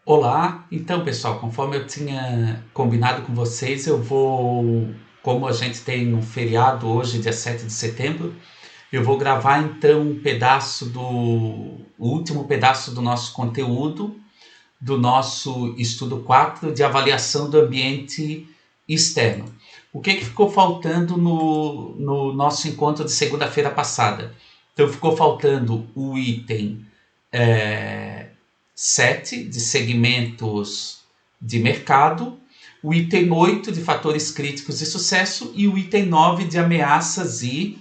Olá, então pessoal, conforme eu tinha combinado com vocês, como a gente tem um feriado hoje, dia 7 de setembro, eu vou gravar então o último pedaço do nosso conteúdo, do nosso estudo 4 de avaliação do ambiente externo. O que ficou faltando no nosso encontro de segunda-feira passada? Então ficou faltando o item é, 7 de segmentos de mercado, o item 8 de fatores críticos de sucesso e o item 9 de ameaças e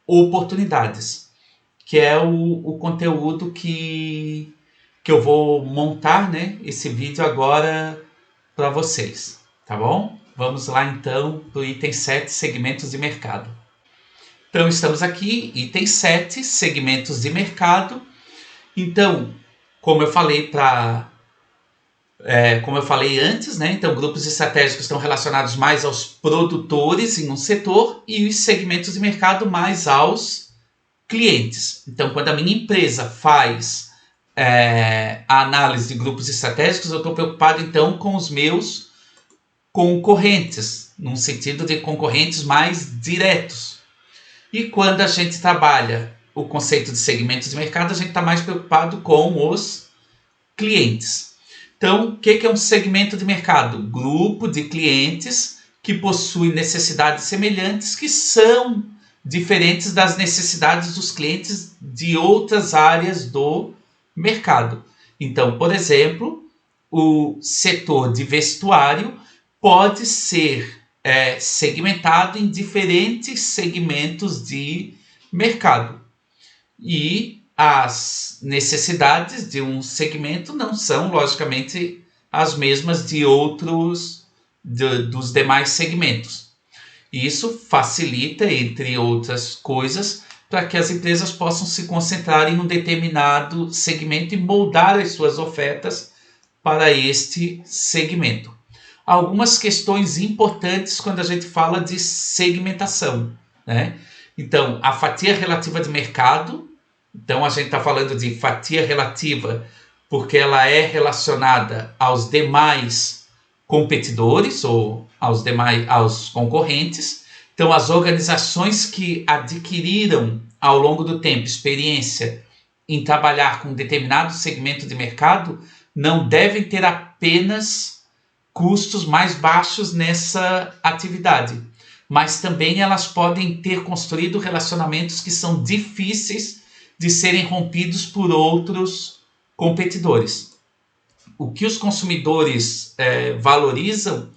oportunidades, que é o conteúdo que eu vou montar, né, esse vídeo agora para vocês, tá bom? Vamos lá então para o item 7, segmentos de mercado. Então estamos aqui, item 7, segmentos de mercado. Então, como eu falei como eu falei antes, né? Então, grupos estratégicos estão relacionados mais aos produtores em um setor e os segmentos de mercado mais aos clientes. Então, quando a minha empresa faz a análise de grupos estratégicos, eu estou preocupado então com os meus concorrentes, num sentido de concorrentes mais diretos. E quando a gente trabalha o conceito de segmentos de mercado, a gente está mais preocupado com os clientes. Então, o que é um segmento de mercado? Grupo de clientes que possuem necessidades semelhantes que são diferentes das necessidades dos clientes de outras áreas do mercado. Então, por exemplo, o setor de vestuário pode ser segmentado em diferentes segmentos de mercado. E as necessidades de um segmento não são, logicamente, as mesmas de dos demais segmentos. Isso facilita, entre outras coisas, para que as empresas possam se concentrar em um determinado segmento e moldar as suas ofertas para este segmento. Algumas questões importantes quando a gente fala de segmentação, né? Então, a fatia relativa de mercado. Então, a gente está falando de fatia relativa porque ela é relacionada aos demais competidores ou aos concorrentes. Então, as organizações que adquiriram ao longo do tempo experiência em trabalhar com um determinado segmento de mercado não devem ter apenas custos mais baixos nessa atividade, mas também elas podem ter construído relacionamentos que são difíceis de serem rompidos por outros competidores. O que os consumidores valorizam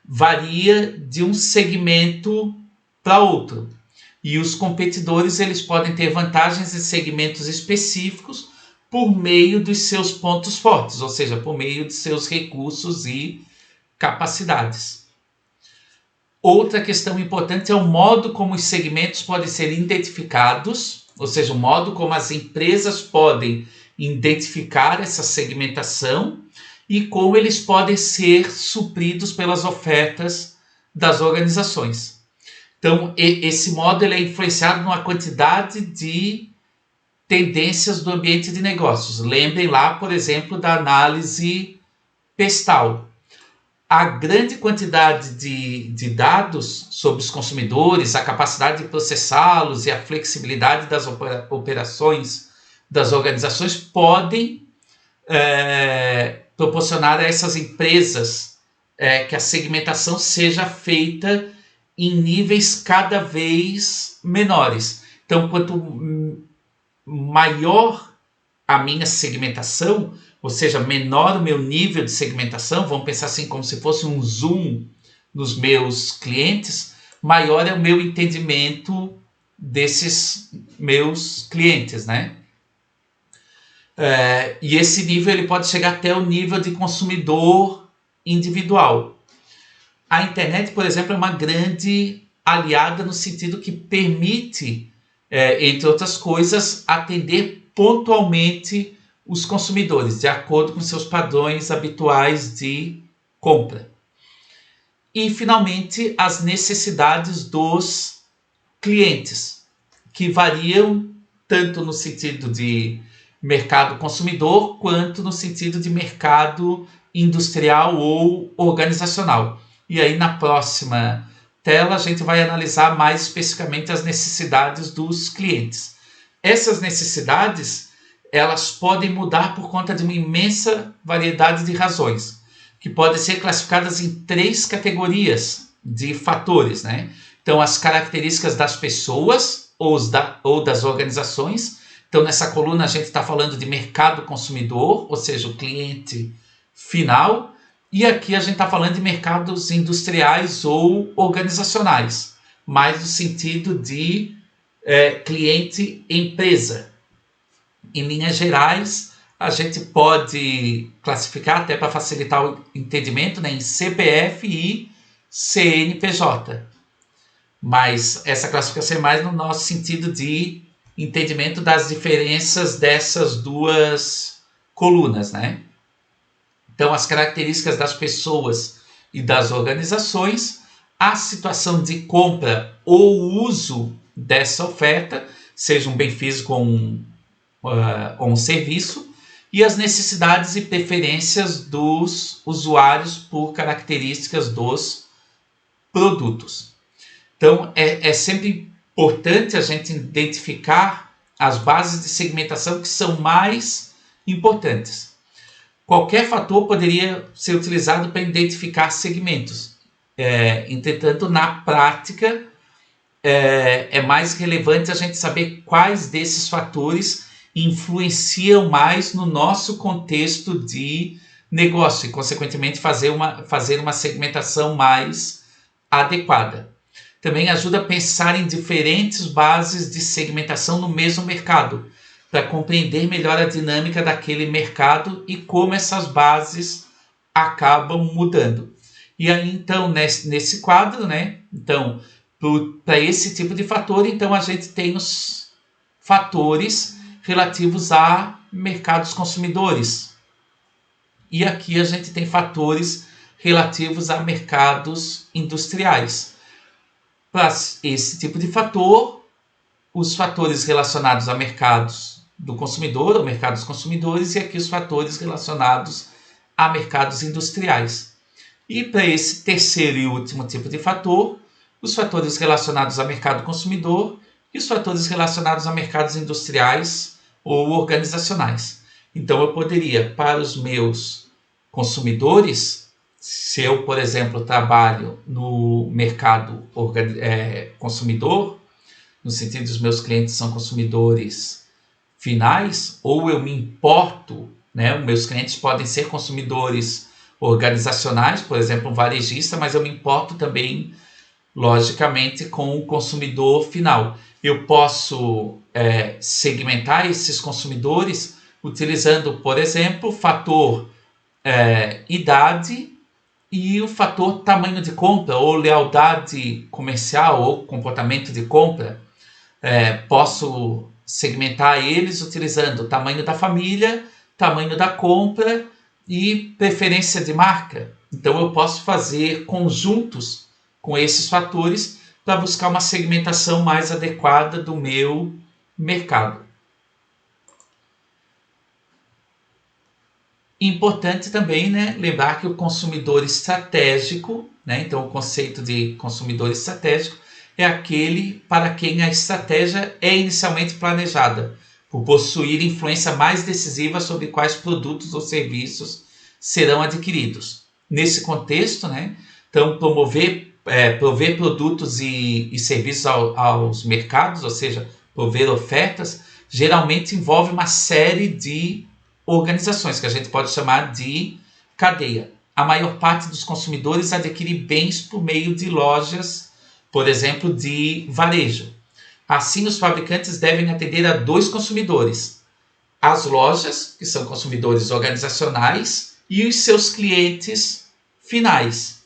varia de um segmento para outro. E os competidores eles podem ter vantagens em segmentos específicos por meio dos seus pontos fortes, ou seja, por meio de seus recursos e capacidades. Outra questão importante é o modo como os segmentos podem ser identificados, ou seja, o modo como as empresas podem identificar essa segmentação e como eles podem ser supridos pelas ofertas das organizações. Então, esse modo ele é influenciado numa quantidade de tendências do ambiente de negócios. Lembrem lá, por exemplo, da análise Pestal. A grande quantidade de dados sobre os consumidores, a capacidade de processá-los e a flexibilidade das operações das organizações podem proporcionar a essas empresas que a segmentação seja feita em níveis cada vez menores. Então, quanto maior a minha segmentação, ou seja, menor o meu nível de segmentação, vamos pensar assim como se fosse um zoom nos meus clientes, maior é o meu entendimento desses meus clientes, né? E esse nível ele pode chegar até o nível de consumidor individual. A internet, por exemplo, é uma grande aliada no sentido que permite, entre outras coisas, atender pontualmente os consumidores, de acordo com seus padrões habituais de compra. E, finalmente, as necessidades dos clientes, que variam tanto no sentido de mercado consumidor, quanto no sentido de mercado industrial ou organizacional. E aí na próxima tela a gente vai analisar mais especificamente as necessidades dos clientes. Essas necessidades, elas podem mudar por conta de uma imensa variedade de razões, que podem ser classificadas em 3 categorias de fatores, né? Então, as características das pessoas ou das organizações. Então, nessa coluna a gente está falando de mercado consumidor, ou seja, o cliente final. E aqui a gente está falando de mercados industriais ou organizacionais, mais no sentido de cliente-empresa. Em linhas gerais, a gente pode classificar, até para facilitar o entendimento, né, em CPF e CNPJ. Mas essa classificação é mais no nosso sentido de entendimento das diferenças dessas duas colunas, né? Então, as características das pessoas e das organizações, a situação de compra ou uso dessa oferta, seja um bem físico ou um serviço, e as necessidades e preferências dos usuários por características dos produtos. Então, é sempre importante a gente identificar as bases de segmentação que são mais importantes. Qualquer fator poderia ser utilizado para identificar segmentos. Entretanto, na prática, é mais relevante a gente saber quais desses fatores influenciam mais no nosso contexto de negócio e, consequentemente, fazer uma segmentação mais adequada. Também ajuda a pensar em diferentes bases de segmentação no mesmo mercado, para compreender melhor a dinâmica daquele mercado e como essas bases acabam mudando. E aí, então, nesse quadro, né? Então, para esse tipo de fator, então a gente tem os fatores relativos a mercados consumidores. E aqui a gente tem fatores relativos a mercados industriais. Para esse tipo de fator, os fatores relacionados a mercados do consumidor, ou mercados consumidores, e aqui os fatores relacionados a mercados industriais. E para esse terceiro e último tipo de fator, os fatores relacionados a mercado consumidor e os fatores relacionados a mercados industriais ou organizacionais. Então, eu poderia, para os meus consumidores, se eu, por exemplo, trabalho no mercado consumidor, no sentido dos meus clientes são consumidores finais, ou eu me importo, né? Os meus clientes podem ser consumidores organizacionais, por exemplo, um varejista, mas eu me importo também, logicamente, com o consumidor final. Eu posso segmentar esses consumidores utilizando, por exemplo, o fator idade e o fator tamanho de compra, ou lealdade comercial, ou comportamento de compra. Posso segmentar eles utilizando o tamanho da família, tamanho da compra e preferência de marca. Então, eu posso fazer conjuntos com esses fatores para buscar uma segmentação mais adequada do meu mercado. Importante também, né, lembrar que o consumidor estratégico, né, então o conceito de consumidor estratégico é aquele para quem a estratégia é inicialmente planejada, por possuir influência mais decisiva sobre quais produtos ou serviços serão adquiridos. Nesse contexto, né, então prover produtos e serviços aos mercados, ou seja, prover ofertas, geralmente envolve uma série de organizações, que a gente pode chamar de cadeia. A maior parte dos consumidores adquire bens por meio de lojas, por exemplo, de varejo. Assim, os fabricantes devem atender a 2 consumidores: as lojas, que são consumidores organizacionais, e os seus clientes finais.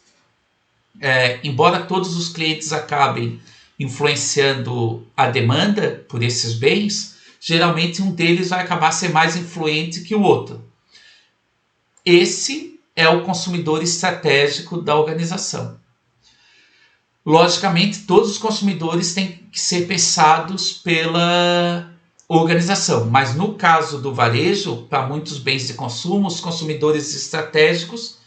Embora todos os clientes acabem influenciando a demanda por esses bens, geralmente um deles vai acabar sendo mais influente que o outro. Esse é o consumidor estratégico da organização. Logicamente, todos os consumidores têm que ser pensados pela organização. Mas no caso do varejo, para muitos bens de consumo, os consumidores estratégicos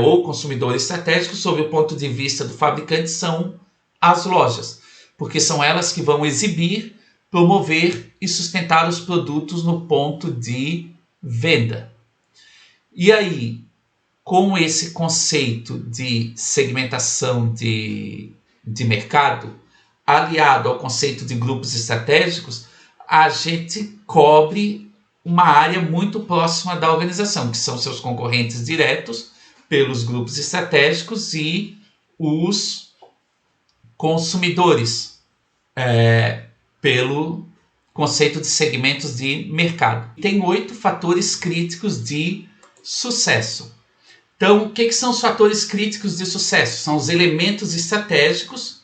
ou consumidores estratégicos, sob o ponto de vista do fabricante, são as lojas, porque são elas que vão exibir, promover e sustentar os produtos no ponto de venda. E aí, com esse conceito de segmentação de mercado, aliado ao conceito de grupos estratégicos, a gente cobre uma área muito próxima da organização, que são seus concorrentes diretos pelos grupos estratégicos e os consumidores pelo conceito de segmentos de mercado. Tem 8 fatores críticos de sucesso. Então, o que são os fatores críticos de sucesso? São os elementos estratégicos,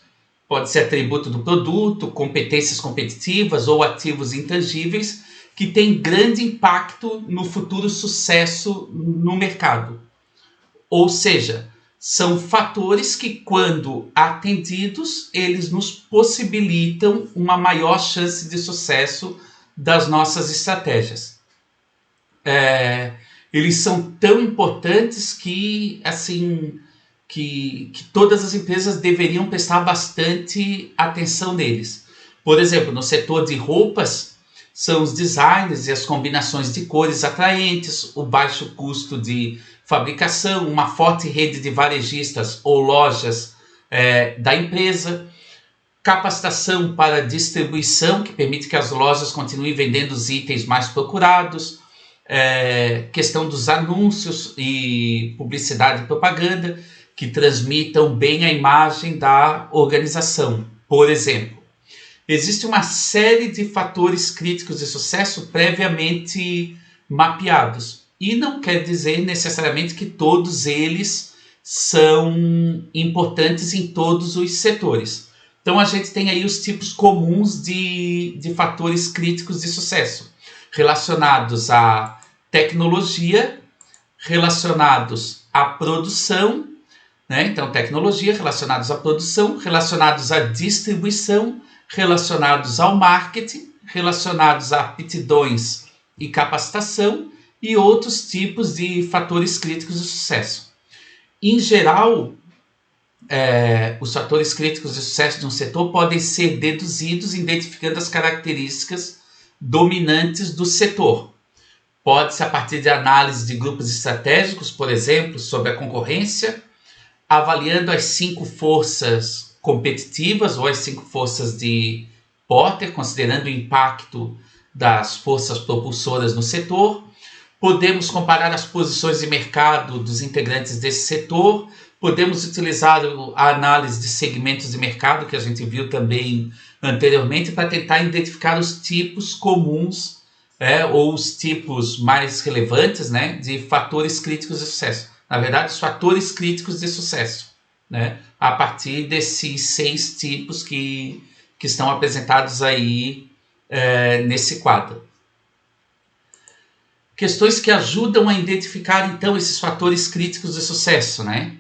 pode ser atributo do produto, competências competitivas ou ativos intangíveis, que têm grande impacto no futuro sucesso no mercado. Ou seja, são fatores que, quando atendidos, eles nos possibilitam uma maior chance de sucesso das nossas estratégias. Eles são tão importantes que, assim, que todas as empresas deveriam prestar bastante atenção neles. Por exemplo, no setor de roupas, são os designs e as combinações de cores atraentes, o baixo custo de fabricação, uma forte rede de varejistas ou lojas da empresa, capacitação para distribuição, que permite que as lojas continuem vendendo os itens mais procurados, questão dos anúncios e publicidade e propaganda, que transmitam bem a imagem da organização. Por exemplo, existe uma série de fatores críticos de sucesso previamente mapeados. E não quer dizer necessariamente que todos eles são importantes em todos os setores. Então a gente tem aí os tipos comuns de fatores críticos de sucesso, relacionados à tecnologia, relacionados à produção, né? Então tecnologia, relacionados à produção, relacionados à distribuição, relacionados ao marketing, relacionados a aptidões e capacitação, e outros tipos de fatores críticos de sucesso. Em geral, os fatores críticos de sucesso de um setor podem ser deduzidos identificando as características dominantes do setor. Pode-se a partir de análise de grupos estratégicos, por exemplo, sobre a concorrência, avaliando as 5 forças competitivas ou as 5 forças de Porter, considerando o impacto das forças propulsoras no setor. Podemos comparar as posições de mercado dos integrantes desse setor, podemos utilizar a análise de segmentos de mercado, que a gente viu também anteriormente, para tentar identificar os tipos comuns ou os tipos mais relevantes, né, de fatores críticos de sucesso. Na verdade, os fatores críticos de sucesso, né, a partir desses 6 tipos que estão apresentados aí nesse quadro. Questões que ajudam a identificar, então, esses fatores críticos de sucesso, né?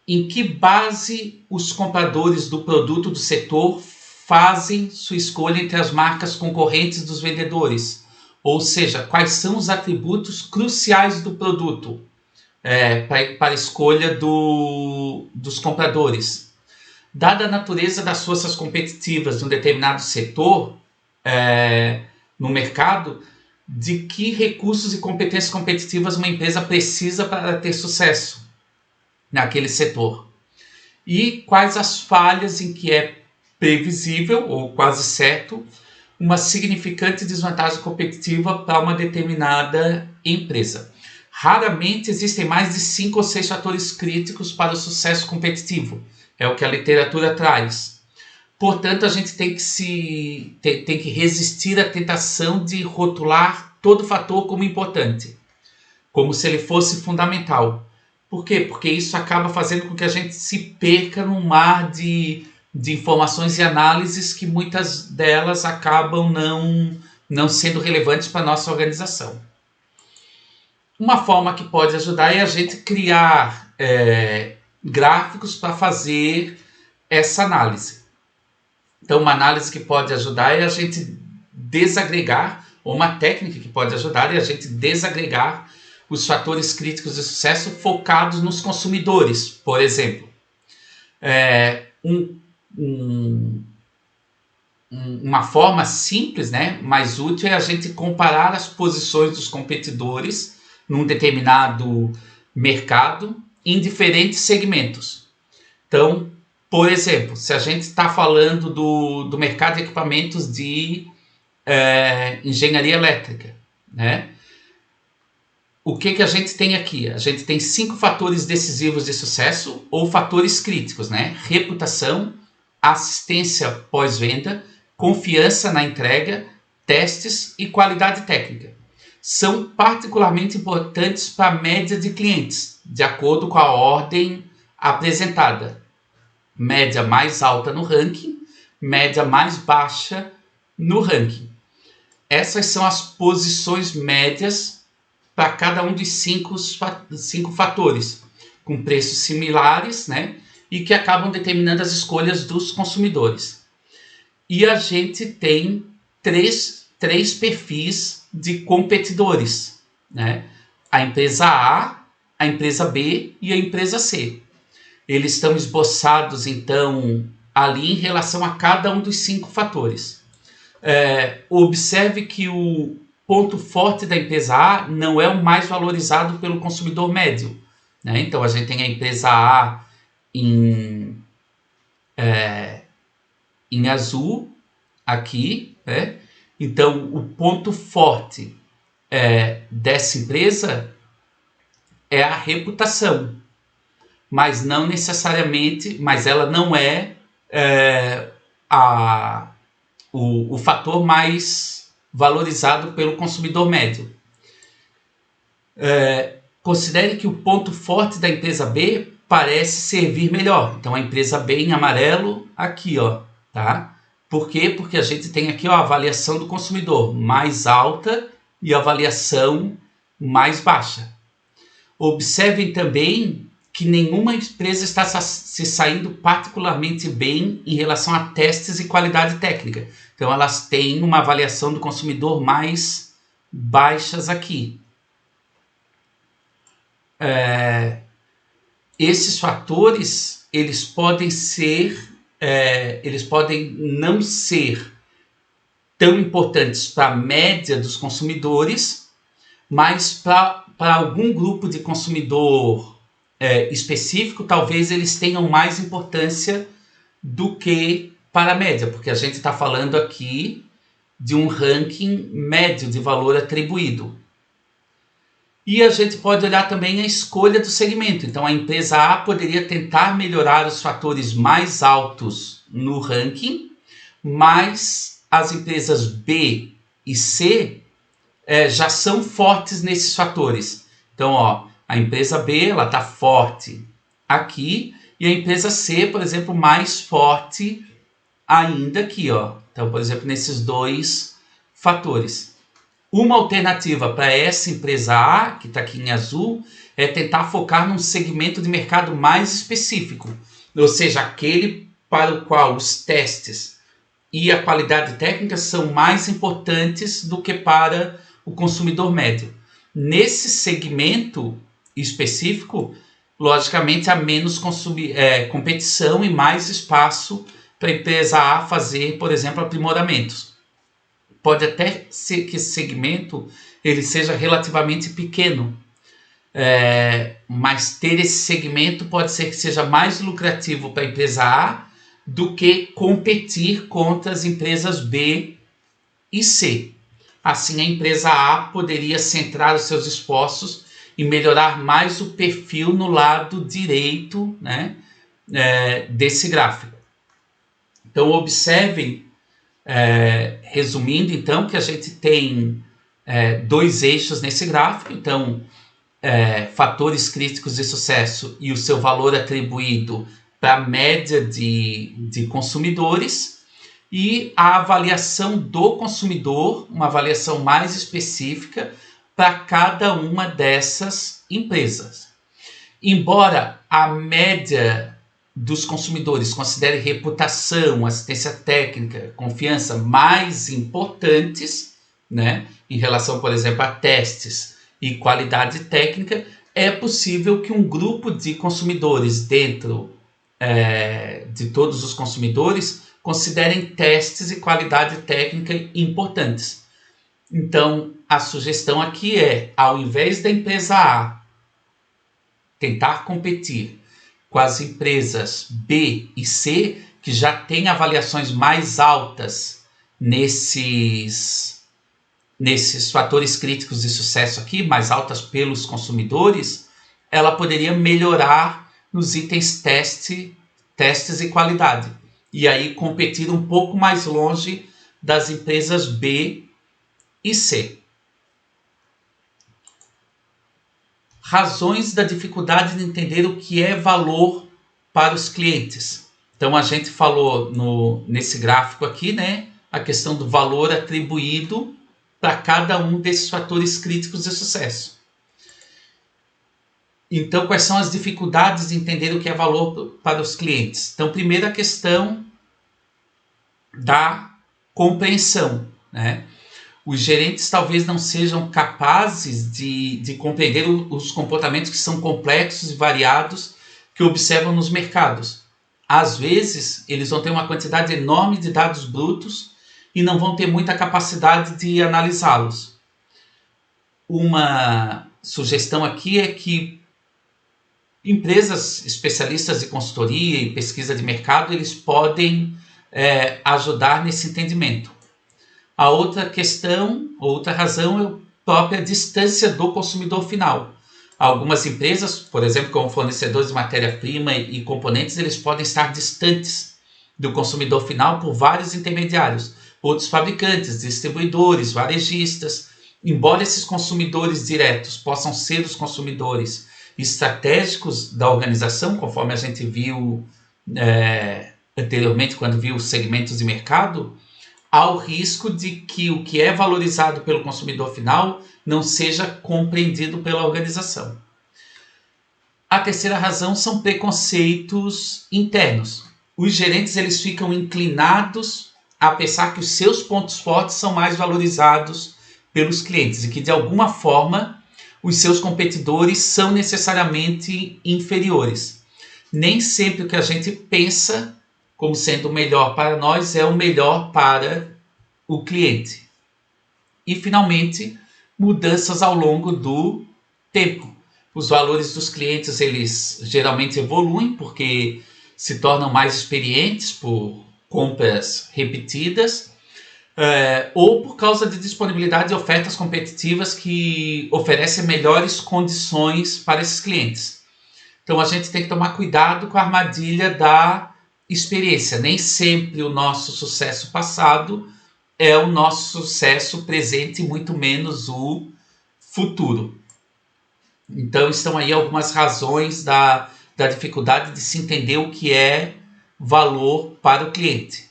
Em que base os compradores do produto do setor fazem sua escolha entre as marcas concorrentes dos vendedores? Ou seja, quais são os atributos cruciais do produto para a escolha dos compradores? Dada a natureza das forças competitivas de um determinado setor no mercado, de que recursos e competências competitivas uma empresa precisa para ter sucesso naquele setor. E quais as falhas em que é previsível, ou quase certo, uma significante desvantagem competitiva para uma determinada empresa. Raramente existem mais de 5 ou 6 fatores críticos para o sucesso competitivo. É o que a literatura traz. Portanto, a gente tem que resistir à tentação de rotular todo fator como importante, como se ele fosse fundamental. Por quê? Porque isso acaba fazendo com que a gente se perca num mar de informações e análises que muitas delas acabam não sendo relevantes para a nossa organização. Uma forma que pode ajudar é a gente criar gráficos para fazer essa análise. Então, uma análise que pode ajudar é a gente desagregar, ou uma técnica que pode ajudar é a gente desagregar os fatores críticos de sucesso focados nos consumidores. Por exemplo, uma forma simples, né, mais útil é a gente comparar as posições dos competidores num determinado mercado em diferentes segmentos. Então, por exemplo, se a gente está falando do mercado de equipamentos de engenharia elétrica, né? O que a gente tem aqui? A gente tem 5 fatores decisivos de sucesso ou fatores críticos, né? Reputação, assistência pós-venda, confiança na entrega, testes e qualidade técnica. São particularmente importantes para a média de clientes, de acordo com a ordem apresentada. Média mais alta no ranking, média mais baixa no ranking. Essas são as posições médias para cada um dos 5 fatores, com preços similares, né? E que acabam determinando as escolhas dos consumidores. E a gente tem três perfis de competidores, né? A empresa A, a empresa B e a empresa C. Eles estão esboçados, então, ali em relação a cada um dos 5 fatores. Observe que o ponto forte da empresa A não é o mais valorizado pelo consumidor médio, né? Então, a gente tem a empresa A em azul aqui, né? Então, o ponto forte dessa empresa é a reputação, mas não necessariamente, mas ela não é, o fator mais valorizado pelo consumidor médio. Considere que o ponto forte da empresa B parece servir melhor. Então, a empresa B em amarelo aqui, ó, tá? Por quê? Porque a gente tem aqui, ó, a avaliação do consumidor mais alta e a avaliação mais baixa. Observem também que nenhuma empresa está se saindo particularmente bem em relação a testes e qualidade técnica. Então, elas têm uma avaliação do consumidor mais baixas aqui. Esses fatores, eles podem não ser tão importantes para a média dos consumidores, mas para algum grupo de consumidor específico, talvez eles tenham mais importância do que para a média, porque a gente está falando aqui de um ranking médio de valor atribuído. E a gente pode olhar também a escolha do segmento. Então, a empresa A poderia tentar melhorar os fatores mais altos no ranking, mas as empresas B e C já são fortes nesses fatores. Então, ó, a empresa B está forte aqui e a empresa C, por exemplo, mais forte ainda aqui, ó. Então, por exemplo, nesses 2 fatores. Uma alternativa para essa empresa A, que está aqui em azul, é tentar focar num segmento de mercado mais específico, ou seja, aquele para o qual os testes e a qualidade técnica são mais importantes do que para o consumidor médio. Nesse segmento específico, logicamente, há menos competição e mais espaço para a empresa A fazer, por exemplo, aprimoramentos. Pode até ser que esse segmento ele seja relativamente pequeno, mas ter esse segmento pode ser que seja mais lucrativo para a empresa A do que competir contra as empresas B e C. Assim, a empresa A poderia centrar os seus esforços e melhorar mais o perfil no lado direito, né, desse gráfico. Então, observem, resumindo, então, que a gente tem 2 eixos nesse gráfico. Então, fatores críticos de sucesso e o seu valor atribuído para a média de consumidores, e a avaliação do consumidor, uma avaliação mais específica para cada uma dessas empresas. Embora a média dos consumidores considere reputação, assistência técnica, confiança mais importantes, né, em relação, por exemplo, a testes e qualidade técnica, é possível que um grupo de consumidores dentro de todos os consumidores considerem testes e qualidade técnica importantes. Então, a sugestão aqui é, ao invés da empresa A tentar competir com as empresas B e C, que já têm avaliações mais altas nesses fatores críticos de sucesso aqui, mais altas pelos consumidores, ela poderia melhorar nos itens testes e qualidade. E aí competir um pouco mais longe das empresas B e C. Razões da dificuldade de entender o que é valor para os clientes. Então a gente falou nesse gráfico aqui, né, a questão do valor atribuído para cada um desses fatores críticos de sucesso. Então, quais são as dificuldades de entender o que é valor para os clientes? Então, primeiro a questão da compreensão, né? Os gerentes talvez não sejam capazes de compreender os comportamentos que são complexos e variados que observam nos mercados. Às vezes, eles vão ter uma quantidade enorme de dados brutos e não vão ter muita capacidade de analisá-los. Uma sugestão aqui é que empresas especialistas de consultoria e pesquisa de mercado, eles podem ajudar nesse entendimento. A outra questão, outra razão é a própria distância do consumidor final. Algumas empresas, por exemplo, como fornecedores de matéria-prima e componentes, eles podem estar distantes do consumidor final por vários intermediários, outros fabricantes, distribuidores, varejistas. Embora esses consumidores diretos possam ser os consumidores estratégicos da organização, conforme a gente viu anteriormente quando viu os segmentos de mercado, há o risco de que o que é valorizado pelo consumidor final não seja compreendido pela organização. A terceira razão são preconceitos internos. Os gerentes eles ficam inclinados a pensar que os seus pontos fortes são mais valorizados pelos clientes e que, de alguma forma, os seus competidores são necessariamente inferiores. Nem sempre o que a gente pensa como sendo o melhor para nós é o melhor para o cliente. E, finalmente, mudanças ao longo do tempo. Os valores dos clientes, eles geralmente evoluem porque se tornam mais experientes por compras repetidas, ou por causa de disponibilidade de ofertas competitivas que oferecem melhores condições para esses clientes. Então a gente tem que tomar cuidado com a armadilha da experiência. Nem sempre o nosso sucesso passado é o nosso sucesso presente, muito menos o futuro. Então estão aí algumas razões da dificuldade de se entender o que é valor para o cliente.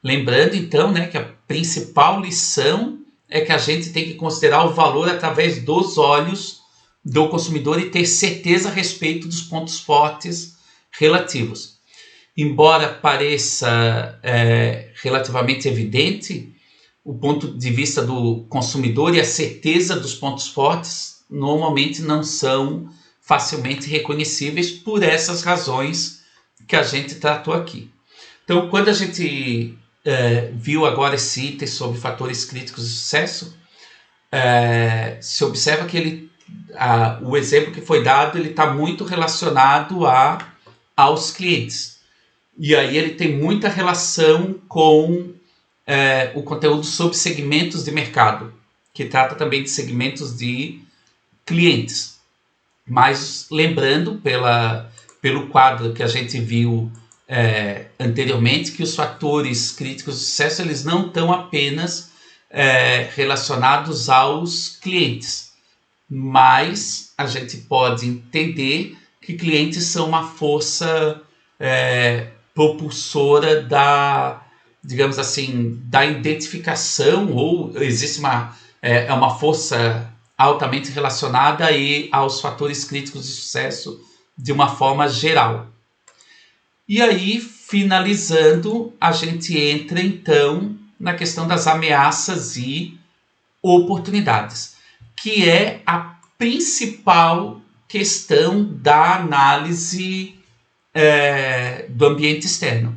Lembrando então, né, que a principal lição é que a gente tem que considerar o valor através dos olhos do consumidor e ter certeza a respeito dos pontos fortes relativos. Embora pareça relativamente evidente, o ponto de vista do consumidor e a certeza dos pontos fortes normalmente não são facilmente reconhecíveis por essas razões que a gente tratou aqui. Então, quando a gente viu agora esse item sobre fatores críticos de sucesso, se observa que o exemplo que foi dado está muito relacionado aos clientes. E aí ele tem muita relação com o conteúdo sobre segmentos de mercado, que trata também de segmentos de clientes. Mas lembrando, pelo quadro que a gente viu anteriormente, que os fatores críticos de sucesso eles não estão apenas relacionados aos clientes, mas a gente pode entender que clientes são uma força propulsora digamos assim, da identificação, ou existe uma força altamente relacionada aos fatores críticos de sucesso de uma forma geral. E aí, finalizando, a gente entra então na questão das ameaças e oportunidades, que é a principal questão da análise do ambiente externo.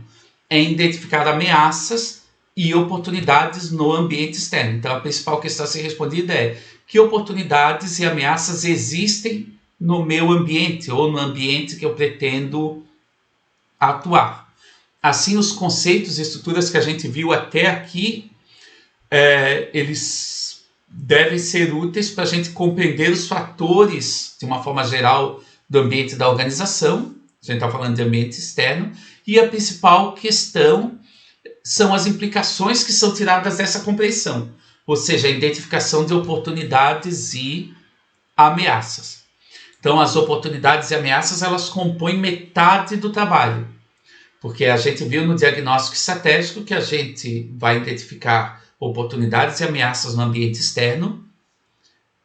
É identificar ameaças e oportunidades no ambiente externo. Então, a principal questão a ser respondida é: que oportunidades e ameaças existem no meu ambiente ou no ambiente que eu pretendo atuar? Assim, os conceitos e estruturas que a gente viu até aqui, eles devem ser úteis para a gente compreender os fatores, de uma forma geral, do ambiente da organização. A gente está falando de ambiente externo. E a principal questão são as implicações que são tiradas dessa compreensão, ou seja, a identificação de oportunidades e ameaças. Então, as oportunidades e ameaças, elas compõem metade do trabalho, porque a gente viu no diagnóstico estratégico que a gente vai identificar oportunidades e ameaças no ambiente externo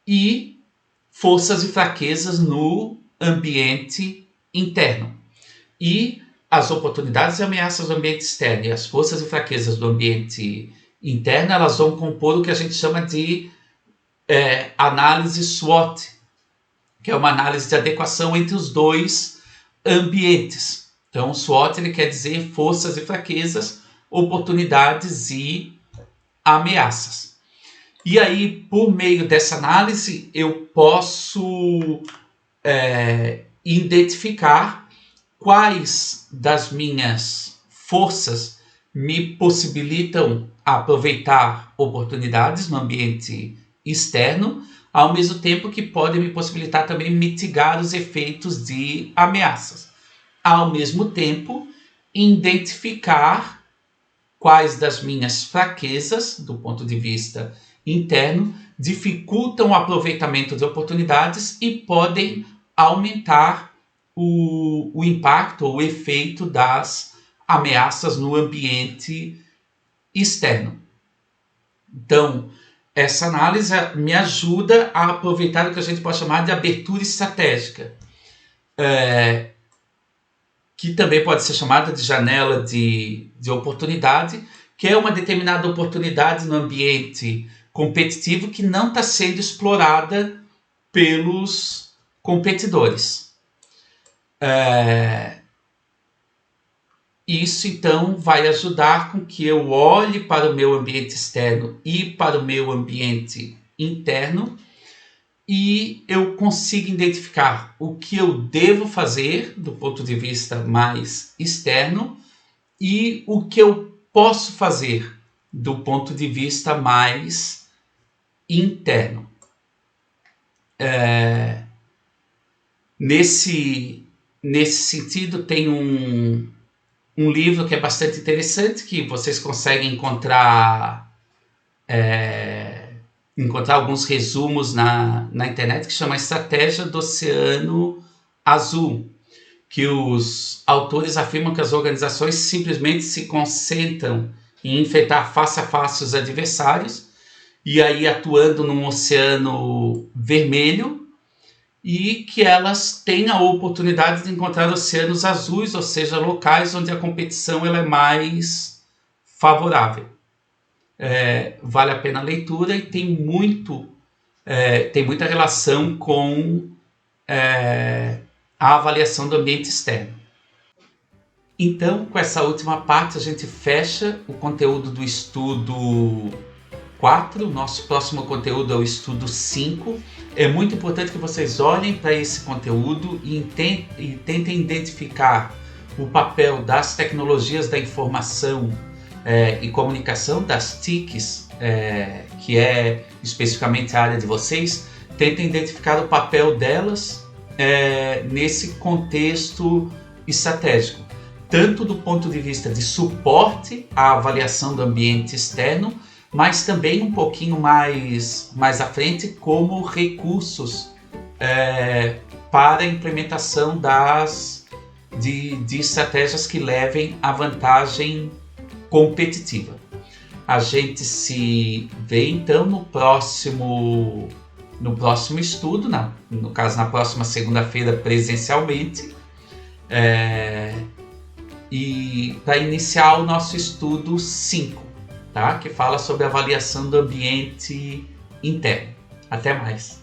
e forças e fraquezas no ambiente interno. E as oportunidades e ameaças do ambiente externo e as forças e fraquezas do ambiente interno, elas vão compor o que a gente chama de análise SWOT, que é uma análise de adequação entre os dois ambientes. Então, o SWOT ele quer dizer forças e fraquezas, oportunidades e ameaças. E aí, por meio dessa análise, eu posso identificar quais das minhas forças me possibilitam aproveitar oportunidades no ambiente externo, ao mesmo tempo que podem me possibilitar também mitigar os efeitos de ameaças. Ao mesmo tempo, identificar quais das minhas fraquezas, do ponto de vista interno, dificultam o aproveitamento de oportunidades e podem aumentar o impacto ou o efeito das ameaças no ambiente externo. Então, essa análise me ajuda a aproveitar o que a gente pode chamar de abertura estratégica, que também pode ser chamada de janela de oportunidade, que é uma determinada oportunidade no ambiente competitivo que não está sendo explorada pelos competidores. Isso, então, vai ajudar com que eu olhe para o meu ambiente externo e para o meu ambiente interno e eu consiga identificar o que eu devo fazer do ponto de vista mais externo e o que eu posso fazer do ponto de vista mais interno. Nesse sentido, tem um livro que é bastante interessante, que vocês conseguem encontrar alguns resumos na internet, que chama Estratégia do Oceano Azul, que os autores afirmam que as organizações simplesmente se concentram em enfrentar face a face os adversários, e aí atuando num oceano vermelho, e que elas têm a oportunidade de encontrar oceanos azuis, ou seja, locais onde a competição ela é mais favorável. Vale a pena a leitura e tem muita relação com a avaliação do ambiente externo. Então, com essa última parte, a gente fecha o conteúdo do estudo 4. Nosso próximo conteúdo é o estudo 5. É muito importante que vocês olhem para esse conteúdo e tentem identificar o papel das tecnologias da informação e comunicação, das TICs, que é especificamente a área de vocês. Tentem identificar o papel delas nesse contexto estratégico, tanto do ponto de vista de suporte à avaliação do ambiente externo, mas também um pouquinho mais à frente como recursos para a implementação de estratégias que levem à vantagem competitiva. A gente se vê então no próximo estudo, no caso na próxima segunda-feira presencialmente. e para iniciar o nosso estudo 5, tá? Que fala sobre avaliação do ambiente interno. Até mais!